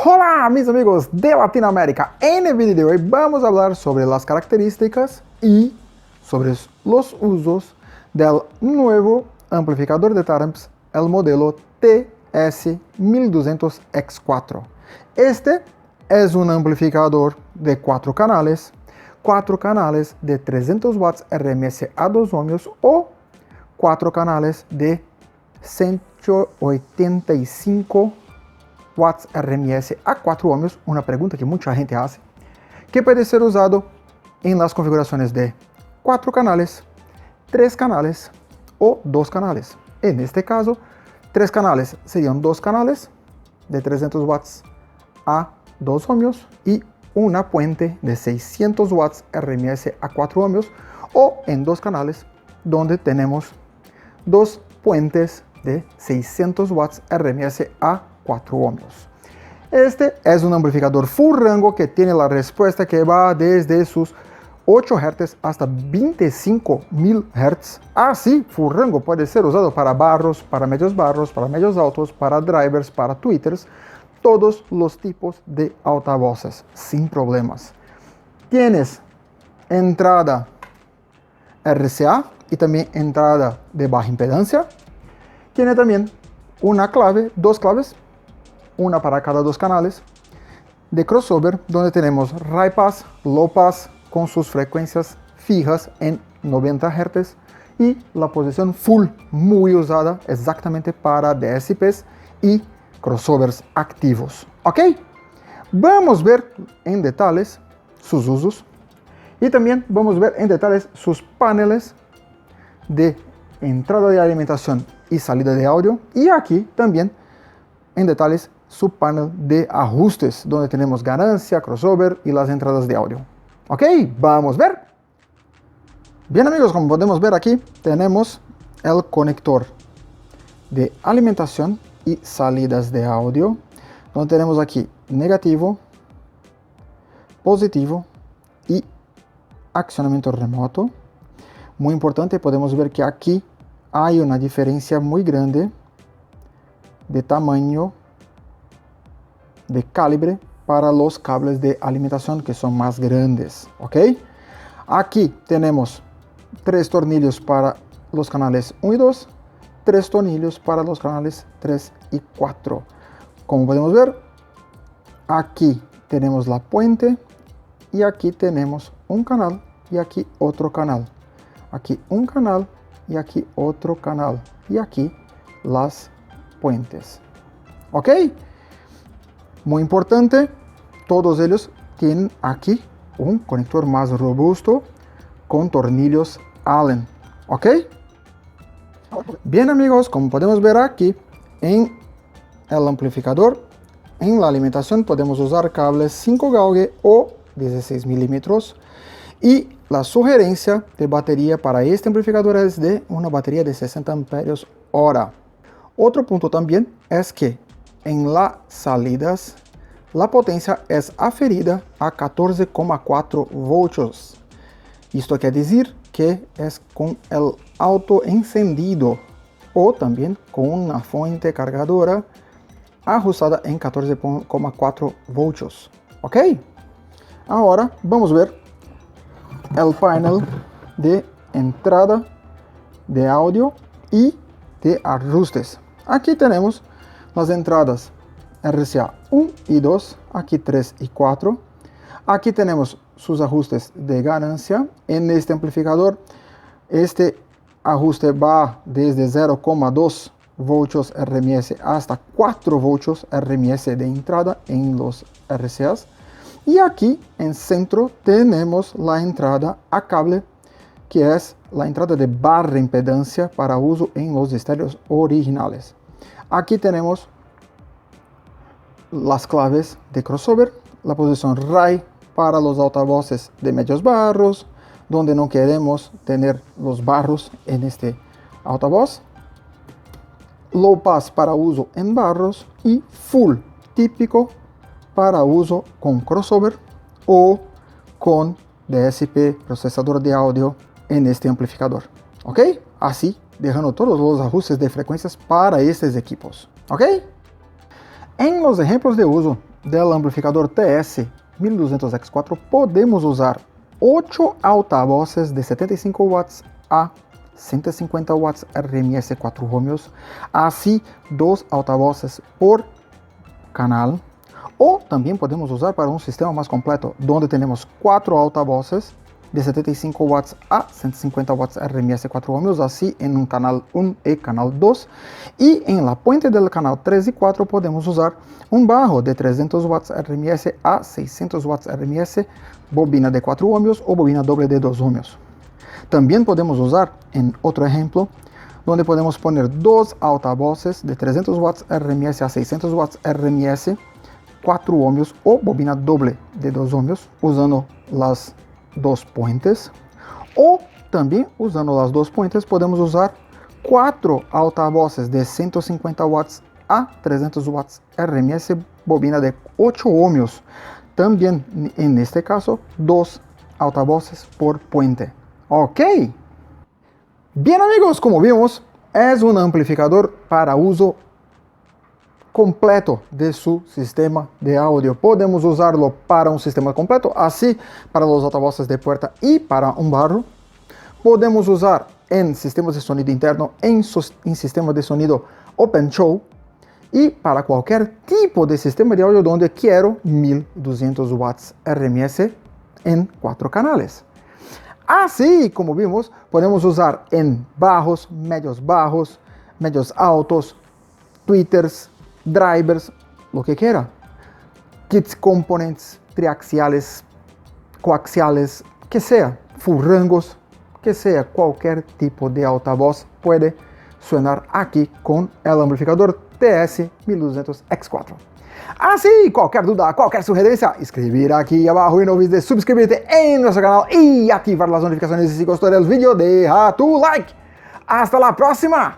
Hola mis amigos de Latinoamérica, en el video de hoy vamos a hablar sobre las características y sobre los usos del nuevo amplificador de Taramps, el modelo TS1200X4. Este es un amplificador de 4 canales de 300 watts RMS a 2 ohmios o 4 canales de 185 watts RMS a 4 ohmios, una pregunta que mucha gente hace, que puede ser usado en las configuraciones de 4 canales, 3 canales o 2 canales. En este caso, 3 canales serían 2 canales de 300 watts a 2 ohmios y una puente de 600 watts RMS a 4 ohmios, o en 2 canales donde tenemos 2 puentes de 600 watts RMS a 4 ohmios. Este es un amplificador full rango que tiene la respuesta que va desde sus 8 Hz hasta 25.000 Hz. Así, full rango puede ser usado para barros, para medios altos, para drivers, para tweeters, todos los tipos de altavoces, sin problemas. Tienes entrada RCA y también entrada de baja impedancia. Tiene también una clave, 2 claves, una para cada 2 canales, de crossover, donde tenemos high pass, low pass, con sus frecuencias fijas en 90 Hz, y la posición full, muy usada exactamente para DSPs y crossovers activos. ¿Ok? Vamos a ver en detalles sus usos y también vamos a ver en detalles sus paneles de entrada de alimentación y salida de audio, y aquí también en detalles su panel de ajustes, donde tenemos ganancia, crossover y las entradas de audio. Ok, vamos a ver. Bien amigos, como podemos ver aquí, tenemos el conector de alimentación y salidas de audio, donde tenemos aquí negativo, positivo y accionamiento remoto. Muy importante, podemos ver que aquí hay una diferencia muy grande de tamaño, de calibre para los cables de alimentación, que son más grandes. ¿Ok? Aquí tenemos 3 tornillos para los canales 1 y 2, 3 tornillos para los canales 3 y 4. Como podemos ver, aquí tenemos la puente y aquí tenemos un canal y aquí otro canal. Aquí un canal y aquí otro canal. Y aquí las puentes. ¿Ok? Muy importante, todos ellos tienen aquí un conector más robusto con tornillos Allen. ¿Ok? Bien amigos, como podemos ver aquí en el amplificador, en la alimentación podemos usar cables 5 gauge o 16 milímetros, y la sugerencia de batería para este amplificador es de una batería de 60 amperios hora. Otro punto también es que en las salidas la potencia es aferida a 14,4 voltios. Esto quiere decir que es con el auto encendido o también con una fuente cargadora ajustada en 14,4 voltios. ¿Ok? Ahora vamos a ver el panel de entrada de audio y de ajustes. Aquí tenemos las entradas RCA 1 y 2, aquí 3 y 4. Aquí tenemos sus ajustes de ganancia. En este amplificador, este ajuste va desde 0,2 voltios RMS hasta 4 voltios RMS de entrada en los RCAs. Y aquí en centro tenemos la entrada a cable, que es la entrada de baja impedancia para uso en los estéreos originales. Aquí tenemos las claves de crossover, la posición RAI para los altavoces de medios barros, donde no queremos tener los barros en este altavoz, low pass para uso en barros y full típico para uso con crossover o con DSP, procesador de audio, en este amplificador. ¿Ok? Así, dejando todos los ajustes de frecuencias para estos equipos. ¿Ok? En los ejemplos de uso del amplificador TS-1200X4 podemos usar 8 altavoces de 75 watts a 150 watts RMS 4 ohmios, así 2 altavoces por canal, o también podemos usar para un sistema más completo, donde tenemos 4 altavoces de 75 watts a 150 watts RMS 4 ohmios, así en un canal 1 y canal 2, y en la puente del canal 3 y 4 podemos usar un bajo de 300 watts RMS a 600 watts RMS, bobina de 4 ohmios o bobina doble de 2 ohmios. También podemos usar, en otro ejemplo, donde podemos poner 2 altavoces de 300 watts RMS a 600 watts RMS, 4 ohmios o bobina doble de 2 ohmios, usando las 2 puentes, o también usando las 2 puentes podemos usar 4 altavoces de 150 watts a 300 watts RMS, bobina de 8 ohmios, también en este caso 2 altavoces por puente. Ok, bien amigos, como vimos, es un amplificador para uso completo de su sistema de audio. Podemos usarlo para un sistema completo, así para los altavoces de puerta y para un barro. Podemos usar en sistemas de sonido interno, en sistemas de sonido open show y para cualquier tipo de sistema de audio donde quiero 1200 watts RMS en 4 canales. Así como vimos, podemos usar en bajos, medios altos, tweeters, drivers, lo que quiera. Kits components, triaxiales, coaxiales, que sea, full rangos, que sea cualquier tipo de altavoz puede sonar aquí con el amplificador TS-1200X4. Así, cualquier duda, cualquier sugerencia, escribir aquí abajo y no olvides de suscribirte en nuestro canal y activar las notificaciones. Y si gustó del vídeo, deja tu like. Hasta la próxima.